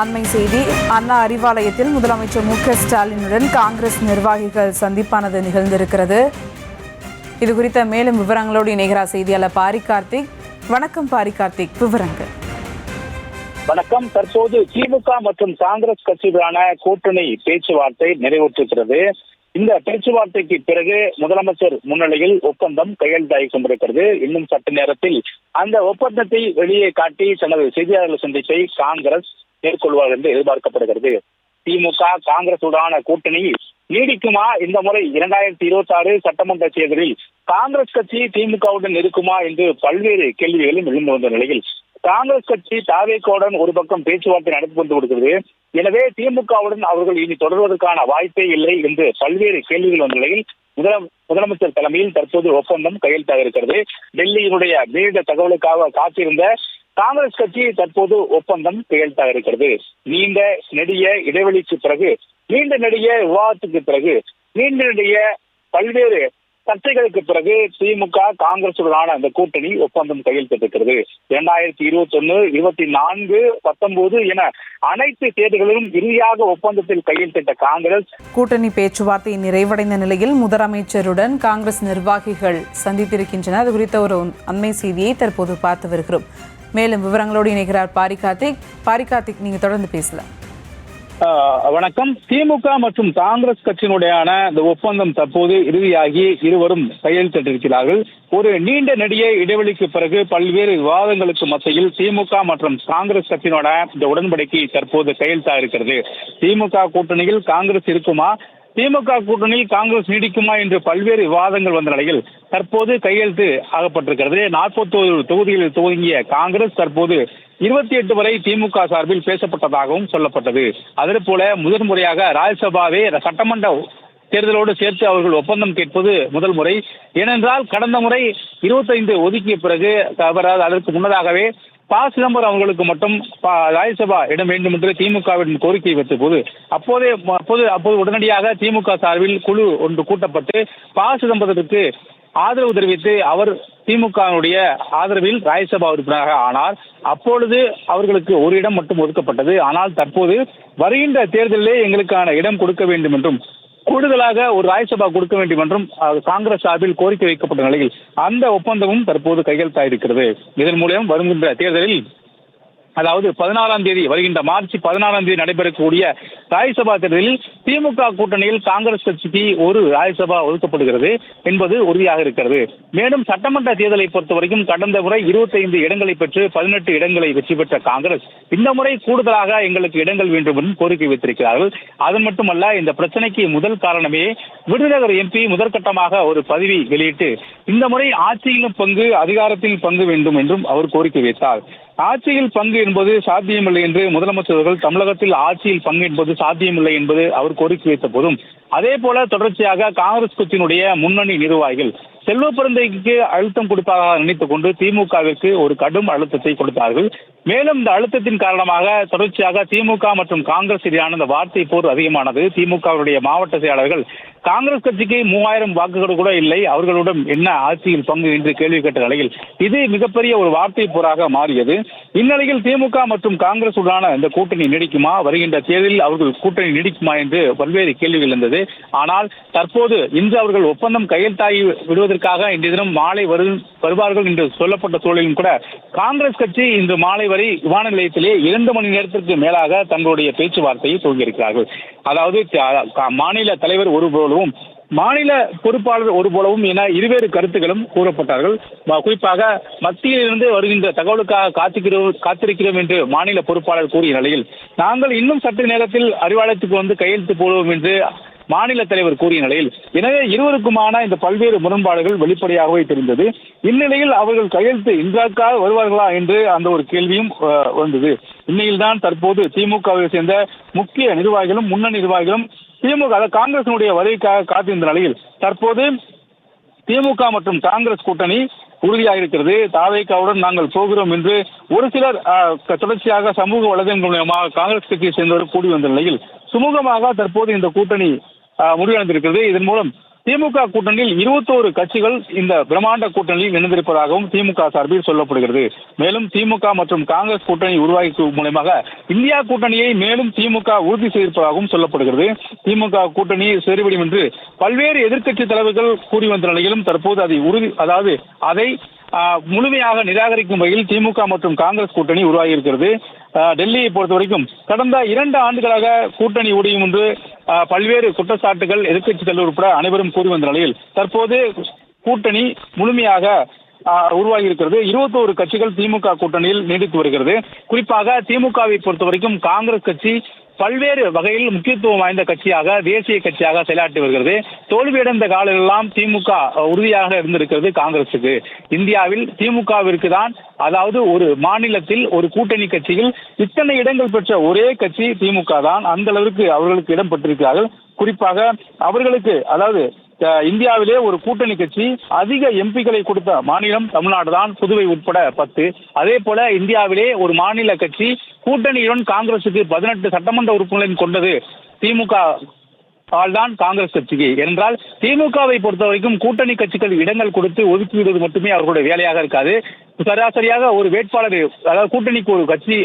அண்மை செய்தி. அண்ணா அறிவாலயத்தில் முதலமைச்சர் மு.க.ஸ்டாலினுடன் காங்கிரஸ் நிர்வாகிகள் சந்திப்பானது நிகழ்ந்திருக்கிறது. இது குறித்த மேலும் விவரங்களோடு இணைகிறார் செய்தியாளர் பாரி கார்த்திக். வணக்கம் பாரி கார்த்திக், விவரங்கள். வணக்கம். தற்போது திமுக மற்றும் காங்கிரஸ் கட்சிகளான கூட்டணி பேச்சுவார்த்தை நிறைவேற்றிருக்கிறது. இந்த பேச்சுவார்த்தைக்கு பிறகு முதலமைச்சர் முன்னிலையில் ஒப்பந்தம் கையெழுத்தாகி கொண்டிருக்கிறது. இன்னும் சற்று நேரத்தில் அந்த ஒப்பந்தத்தை வெளியே காட்டி தனது செய்தியாளர்கள் சந்திப்பை காங்கிரஸ் மேற்கொள்வார் என்று எதிர்பார்க்கப்படுகிறது. திமுக காங்கிரசுடனான கூட்டணி நீடிக்குமா? இந்த முறை 2026 சட்டமன்ற தேர்தலில் காங்கிரஸ் கட்சி திமுகவுடன் இருக்குமா என்று பல்வேறு கேள்விகளும் எழுந்து வந்த நிலையில் காங்கிரஸ் கட்சி தாவேகாவுடன் ஒரு பக்கம் பேச்சுவார்த்தை நடத்தி கொண்டு வருகிறது. எனவே திமுகவுடன் அவர்கள் இனி தொடர்வதற்கான வாய்ப்பே இல்லை என்று பல்வேறு கேள்விகள் வந்த நிலையில் முதலமைச்சர் தலைமையில் தற்போது ஒப்பந்தம் கையெழுத்தாக இருக்கிறது. டெல்லியினுடைய நீண்ட தகவலுக்காக காத்திருந்த காங்கிரஸ் கட்சி தற்போது ஒப்பந்தம் கையெழுத்தாக இருக்கிறது. நீண்ட நெடிய இடைவெளிக்கு பிறகு, நீண்ட நெடிய விவாதத்துக்கு பிறகு, நீண்ட நெடிய பல்வேறு சர்ச்சைகளுக்கு பிறகு திமுக காங்கிரசுடனான அந்த கூட்டணி ஒப்பந்தம் கையெழுத்திட்டிருக்கிறது. 2021, 24, 19 என அனைத்து தேர்தல்களிலும் இறுதியாக ஒப்பந்தத்தில் கையெழுத்திட்ட காங்கிரஸ் கூட்டணி பேச்சுவார்த்தை நிறைவடைந்த நிலையில் முதலமைச்சருடன் காங்கிரஸ் நிர்வாகிகள் சந்தித்திருக்கின்றனர். அது குறித்த ஒரு அண்மை செய்தியை தற்போது பார்த்து வருகிறோம். மேலும் விவரங்களோடு இணைகிறார் பாரி கார்த்திக், நீங்க தொடர்ந்து பேசலாம். வணக்கம். திமுக மற்றும் காங்கிரஸ் கட்சியினுடையான இந்த ஒப்பந்தம் தற்போது இறுதியாகி இருவரும் கையெழுத்திட்டிருக்கிறார்கள். ஒரு நீண்ட நெடிய இடைவெளிக்கு பிறகு பல்வேறு விவாதங்களுக்கு மத்தியில் திமுக மற்றும் காங்கிரஸ் கட்சியினோட இந்த உடன்படிக்கை தற்போது கையெழுத்தாக இருக்கிறது. திமுக கூட்டணியில் காங்கிரஸ் இருக்குமா, திமுக கூட்டணியில் காங்கிரஸ் நீடிக்குமா என்று பல்வேறு விவாதங்கள் வந்த நிலையில் தற்போது கையெழுத்து ஆகப்பட்டிருக்கிறது. 41 தொகுதிகளில் துவங்கிய காங்கிரஸ் தற்போது 28 வரை திமுக சார்பில் பேசப்பட்டதாகவும் சொல்லப்பட்டது. அதே போல முதன்முறையாக ராஜ்யசபாவை சட்டமன்ற தேர்தலோடு சேர்த்து அவர்கள் ஒப்பந்தம் கேட்பது முதல் முறை. ஏனென்றால் கடந்த முறை 25 ஒதுக்கிய பிறகு அதற்கு முன்னதாகவே சிதம்பரம் அவர்களுக்கு மட்டும் ராஜ்யசபா இடம் வேண்டும் என்று திமுகவின் கோரிக்கை வைத்த போது அப்போது உடனடியாக திமுக சார்பில் குழு ஒன்று கூட்டப்பட்டு சிதம்பரத்திற்கு ஆதரவு தெரிவித்து அவர் திமுகவுடைய ஆதரவில் ராஜ்யசபா உறுப்பினராக ஆனார். அப்பொழுது அவர்களுக்கு ஒரு இடம் மட்டும் ஒதுக்கப்பட்டது. ஆனால் தற்போது வருகின்ற தேர்தலிலே எங்களுக்கான இடம் கொடுக்க வேண்டும் என்றும் கூடுதலாக ஒரு ராஜ்யசபா கொடுக்க வேண்டும் என்றும் காங்கிரஸ் சார்பில் கோரிக்கை வைக்கப்பட்ட நிலையில் அந்த ஒப்பந்தமும் தற்போது கையெழுத்தாயிருக்கிறது. இதன் மூலம் வருகின்ற தேர்தலில், அதாவது 14ஆம் தேதி, வருகின்ற மார்ச் 14ஆம் தேதி நடைபெறக்கூடிய ராஜ்யசபா தேர்தலில் திமுக கூட்டணியில் காங்கிரஸ் கட்சிக்கு ஒரு ராஜ்யசபா ஒதுக்கப்படுகிறது என்பது உறுதியாக இருக்கிறது. மேலும் சட்டமன்ற தேர்தலை பொறுத்தவரைக்கும் கடந்த முறை 25 இடங்களை பெற்று 18 இடங்களை வெற்றி பெற்ற காங்கிரஸ் இந்த முறை கூடுதலாக எங்களுக்கு இடங்கள் வேண்டும் என்று கோரிக்கை வைத்திருக்கிறார்கள். அது மட்டுமல்ல, இந்த பிரச்சனைக்கு முதல் காரணமே விருதுநகர் எம்பி முதற்கட்டமாக ஒரு பதிவை வெளியிட்டு இந்த முறை ஆட்சியிலும் பங்கு, அதிகாரத்தில் பங்கு வேண்டும் என்றும் அவர் கோரிக்கை வைத்தார். ஆட்சியில் பங்கு என்பது சாத்தியமில்லை என்று முதலமைச்சர்கள் தமிழகத்தில் ஆட்சியில் பங்கு என்பது சாத்தியமில்லை என்பது அவர் கோரிக்கை வைத்த போதும், அதே போல தொடர்ச்சியாக காங்கிரஸ் கட்சியினுடைய முன்னணி நிர்வாகிகள் செல்வ பிறந்தைக்கு அழுத்தம் கொடுப்பதாக நினைத்துக் கொண்டு திமுகவிற்கு ஒரு கடும் அழுத்தத்தை கொடுத்தார்கள். மேலும் இந்த அழுத்தத்தின் காரணமாக தொடர்ச்சியாக திமுக மற்றும் காங்கிரஸ் இடையான இந்த வார்த்தை போர் அதிகமானது. திமுகவுடைய மாவட்ட செயலாளர்கள் காங்கிரஸ் கட்சிக்கு 3000 வாக்குகள் கூட இல்லை, அவர்களுடன் என்ன ஆட்சியில் பங்கு என்று கேள்வி கேட்ட நிலையில் இது மிகப்பெரிய ஒரு வார்த்தை போராக மாறியது. இந்நிலையில் திமுக மற்றும் காங்கிரஸ் உடனான இந்த கூட்டணி நீடிக்குமா, வருகின்ற தேர்தலில் அவர்கள் கூட்டணி நீடிக்குமா என்று பல்வேறு கேள்விகள் இருந்தது. ஆனால் தற்போது இன்று அவர்கள் ஒப்பந்தம் கையெழுத்தாகி விடுவதற்காக இன்றைய தினம் மாலை வருவார்கள் என்று சொல்லப்பட்ட சூழலிலும் கூட காங்கிரஸ் கட்சி இன்று மாலை வரை விமான நிலையத்திலே 2 மணி நேரத்திற்கு மேலாக தங்களுடைய பேச்சுவார்த்தையை துவங்கியிருக்கிறார்கள். அதாவது மாநில தலைவர் ஒரு போலவும் மாநில பொறுப்பாளர் ஒரு போலவும் என இருவேறு கருத்துக்களும் கூறப்பட்டார்கள். குறிப்பாக மத்தியிலிருந்து வருகின்ற தகவலுக்காக காத்திருக்கிறோம் என்று மாநில பொறுப்பாளர் கூறிய நிலையில் நாங்கள் இன்னும் சற்று நேரத்தில் அறிவாலயத்துக்கு வந்து கையெழுத்து போடுவோம் என்று மாநில தலைவர் கூறிய நிலையில், எனவே இருவருக்குமான இந்த பல்வேறு முரண்பாடுகள் வெளிப்படையாகவே தெரிந்தது. இந்நிலையில் அவர்கள் கையெழுத்து இன்றைக்காக வருவார்களா என்று அந்த ஒரு கேள்வியும் வந்தது. இந்நிலையில்தான் தற்போது திமுகவை சேர்ந்த முக்கிய நிர்வாகிகளும் முன்னணி நிர்வாகிகளும் காங்கிரசினுடைய வருகைக்காக காத்திருந்த நிலையில் தற்போது திமுக மற்றும் காங்கிரஸ் கூட்டணி உறுதியாக இருக்கிறது. தாவேகாவுடன் நாங்கள் போகிறோம் என்று ஒரு சிலர் தொடர்ச்சியாக சமூக வலைதளங்கள் மூலமாக காங்கிரஸ் கட்சியை சேர்ந்தவர் கூடி வந்த நிலையில் சுமூகமாக தற்போது இந்த கூட்டணி முடிவடைந்திருக்கிறது. இதன் மூலம் திமுக கூட்டணியில் 21 கட்சிகள் இந்த பிரம்மாண்ட கூட்டணியில் இணைந்திருப்பதாகவும் திமுக சார்பில் சொல்லப்படுகிறது. மேலும் திமுக மற்றும் காங்கிரஸ் கூட்டணி உருவாக்கும் மூலமாக இந்தியா கூட்டணியை மேலும் திமுக உறுதி செய்திருப்பதாகவும் சொல்லப்படுகிறது. திமுக கூட்டணி சேருவிடும் என்று பல்வேறு எதிர்க்கட்சி தலைவர்கள் கூறி வந்த நிலையிலும் தற்போது அதை முழுமையாக நிராகரிக்கும் வகையில் திமுக மற்றும் காங்கிரஸ் கூட்டணி உருவாகி இருக்கிறது. டெல்லியை பொறுத்தவரைக்கும் கடந்த 2 ஆண்டுகளாக கூட்டணி உடையும் என்று பல்வேறு குற்றச்சாட்டுகள் எதிர்க்கட்சி தலைவர் உட்பட அனைவரும் கூறி வந்த நிலையில் தற்போது கூட்டணி முழுமையாக உருவாகி இருக்கிறது. 21 கட்சிகள் திமுக கூட்டணியில் நீடித்து வருகிறது. குறிப்பாக திமுகவை பொறுத்தவரைக்கும் காங்கிரஸ் கட்சி பல்வேறு வகையில் முக்கியத்துவம் வாய்ந்த கட்சியாக, தேசிய கட்சியாக செயலாற்றி வருகிறது. தோல்வியடைந்த காலெல்லாம் திமுக உறுதியாக இருந்திருக்கிறது காங்கிரசுக்கு. இந்தியாவில் திமுகவிற்கு தான், அதாவது ஒரு மாநிலத்தில் ஒரு கூட்டணி கட்சியில் இத்தனை இடங்கள் பெற்ற ஒரே கட்சி திமுக தான். அந்த அளவிற்கு அவர்களுக்கு இடம் பெற்றிருக்கிறார்கள். குறிப்பாக அவர்களுக்கு, இந்தியாவிலே ஒரு கூட்டணி கட்சி அதிக எம்பிக்களை கொடுத்த மாநிலம் தமிழ்நாடு தான், புதுவை உட்பட 10. அதே போல இந்தியாவிலே ஒரு மாநில கட்சி கூட்டணியுடன் காங்கிரசுக்கு 18 சட்டமன்ற உறுப்பினர்கள் கொண்டது திமுக தான் காங்கிரஸ் கட்சிக்கு. என்றால் திமுகவை பொறுத்தவரைக்கும் கூட்டணி கட்சிகள் இடங்கள் கொடுத்து ஒதுக்கிவிடுவது மட்டுமே அவர்களுடைய வேலையாக இருக்காது. சராசரியாக ஒரு வேட்பாளர், கூட்டணிக்கு ஒரு கட்சி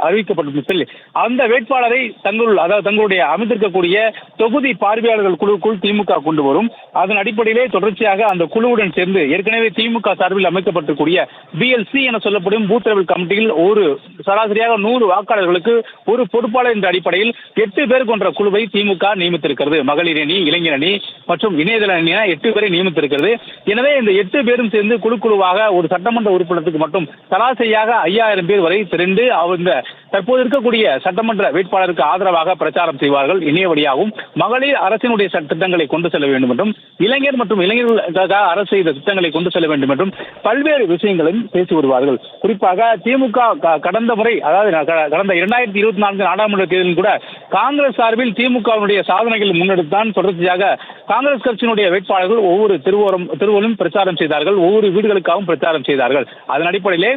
அறிவிக்கப்பட்ட அந்த வேட்பாளரை தங்களுடைய அமைந்திருக்கக்கூடிய தொகுதி பார்வையாளர்கள் குழுக்குள் திமுக கொண்டு வரும். அதன் அடிப்படையிலே தொடர்ச்சியாக அந்த குழுவுடன் சேர்ந்து ஏற்கனவே திமுக சார்பில் அமைக்கப்பட்டிருக்கூடிய BLC என சொல்லப்படும் பூத் லெவல் கமிட்டியில் ஒரு சராசரியாக 100 வாக்காளர்களுக்கு ஒரு பொறுப்பாளர் என்ற அடிப்படையில் 8 பேர் கொண்ட குழுவை திமுக நியமித்திருக்கிறது. மகளிர் அணி, இளைஞர் அணி மற்றும் இணையதள அணி என 8 பேரை நியமித்திருக்கிறது. எனவே இந்த 8 பேரும் சேர்ந்து குழுவாக ஒரு சட்டமன்ற உறுப்பினர் மட்டும் சராசரியாக 5000 பேர் வரை திரண்டு தற்போது இருக்கக்கூடிய சட்டமன்ற வேட்பாளருக்கு ஆதரவாக பிரச்சாரம் செய்வார்கள். இணைய வழியாகவும் மகளிர் அரசினுடைய திட்டங்களை கொண்டு செல்ல வேண்டும் என்றும், இளைஞர் மற்றும் இளைஞர்களுக்காக அரசு செய்த திட்டங்களை கொண்டு செல்ல வேண்டும் என்றும் பல்வேறு விஷயங்களையும் பேசி வருவார்கள். குறிப்பாக திமுக கடந்த முறை, கடந்த 2024 நாடாளுமன்ற தேர்தலில் கூட காங்கிரஸ் சார்பில் திமுகவுடைய சாதனைகள் முன்னெடுத்தான் தொடர்ச்சியாக காங்கிரஸ் கட்சியினுடைய வேட்பாளர்கள் ஒவ்வொரு தெருவோரும் பிரச்சாரம் செய்தார்கள், ஒவ்வொரு வீடுகளுக்காகவும் பிரச்சாரம் செய்தார்கள். அதன் அடிப்படையிலே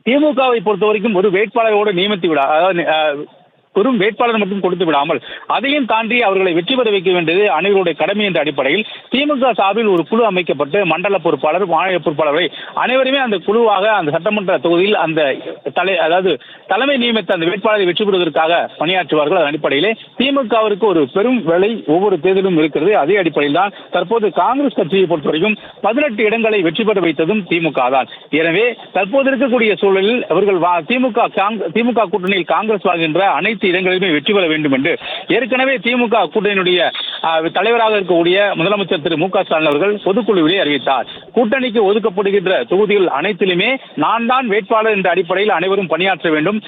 திமுகவை பொறுத்தவரைக்கும் ஒரு வேட்பாளரோடு நியமித்து வெறும் வேட்பாளர் மட்டும் கொடுத்து விடாமல் அதையும் தாண்டி அவர்களை வெற்றி பெற வைக்க வேண்டியது அனைவருடைய கடமை என்ற அடிப்படையில் திமுக சார்பில் ஒரு குழு அமைக்கப்பட்டு மண்டல பொறுப்பாளர், மாநில பொறுப்பாளரை அனைவருமே அந்த குழுவாக அந்த சட்டமன்ற தொகுதியில் தலைமை நியமித்த அந்த வேட்பாளரை வெற்றி பெறுவதற்காக பணியாற்றுவார்கள். அதன் அடிப்படையிலே திமுகவிற்கு ஒரு பெரும் வேலை ஒவ்வொரு தேர்தலும் இருக்கிறது. அதே அடிப்படையில் தான் தற்போது காங்கிரஸ் கட்சியை பொறுத்தவரைக்கும் 18 இடங்களை வெற்றி பெற வைத்ததும் திமுக தான். எனவே தற்போது இருக்கக்கூடிய சூழலில் அவர்கள் திமுக கூட்டணியில் காங்கிரஸ் வாழ்கின்ற அனைத்து இடங்களிலுமே வெற்றி பெற வேண்டும் என்று ஏற்கனவே திமுக கூட்டணியினுடைய தலைவராக இருக்கக்கூடிய முதலமைச்சர் திரு மு.க. ஸ்டாலின் அவர்கள் பொதுக்குழுவிலே அறிவித்தார். கூட்டணிக்கு ஒதுக்கப்படுகின்ற தொகுதிகள் அனைத்திலுமே நான் தான் வேட்பாளர் என்ற அடிப்படையில் அனைவரும் பணியாற்ற வேண்டும்.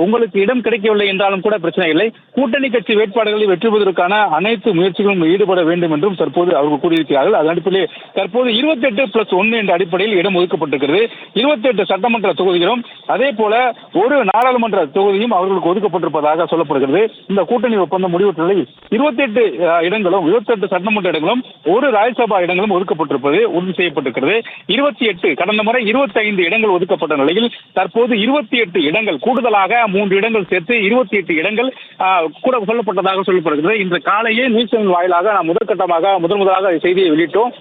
உங்களுக்கு இடம் கிடைக்கவில்லை என்றாலும் கூட பிரச்சனை இல்லை, கூட்டணி கட்சி வேட்பாளர்களை வெற்றி பெறுவதற்கான அனைத்து முயற்சிகளும் ஈடுபட வேண்டும் என்றும் தற்போது அவர்கள் கூறியிருக்கிறார்கள். அதன் அடிப்படையில் தற்போது 28+1 என்ற அடிப்படையில் இடம் ஒதுக்கப்பட்டிருக்கிறது. 28 சட்டமன்ற தொகுதிகளும் அதே போல ஒரு நாடாளுமன்ற தொகுதியும் அவர்களுக்கு ஒதுக்கப்பட்டிருப்பதாக சொல்லப்படுகிறது. இந்த கூட்டணி ஒப்பந்தம் முடிவுற்ற 28 சட்டமன்ற இடங்களும் ஒரு ராஜ்யசபா இடங்களும் ஒதுக்கப்பட்டிருப்பது உறுதி செய்யப்பட்டிருக்கிறது. 28 கடந்த முறை 25 இடங்கள் ஒதுக்கப்பட்ட நிலையில் தற்போது 28 இடங்கள் கூடுதலாக 3 இடங்கள் சேர்த்து 28 இடங்கள் கூட சொல்லப்பட்டதாக சொல்லப்படுகிறது. இன்று காலையே நியூஸ் சேனல் வாயிலாக நாம் முதலாக செய்தியை வெளியிட்டோம்.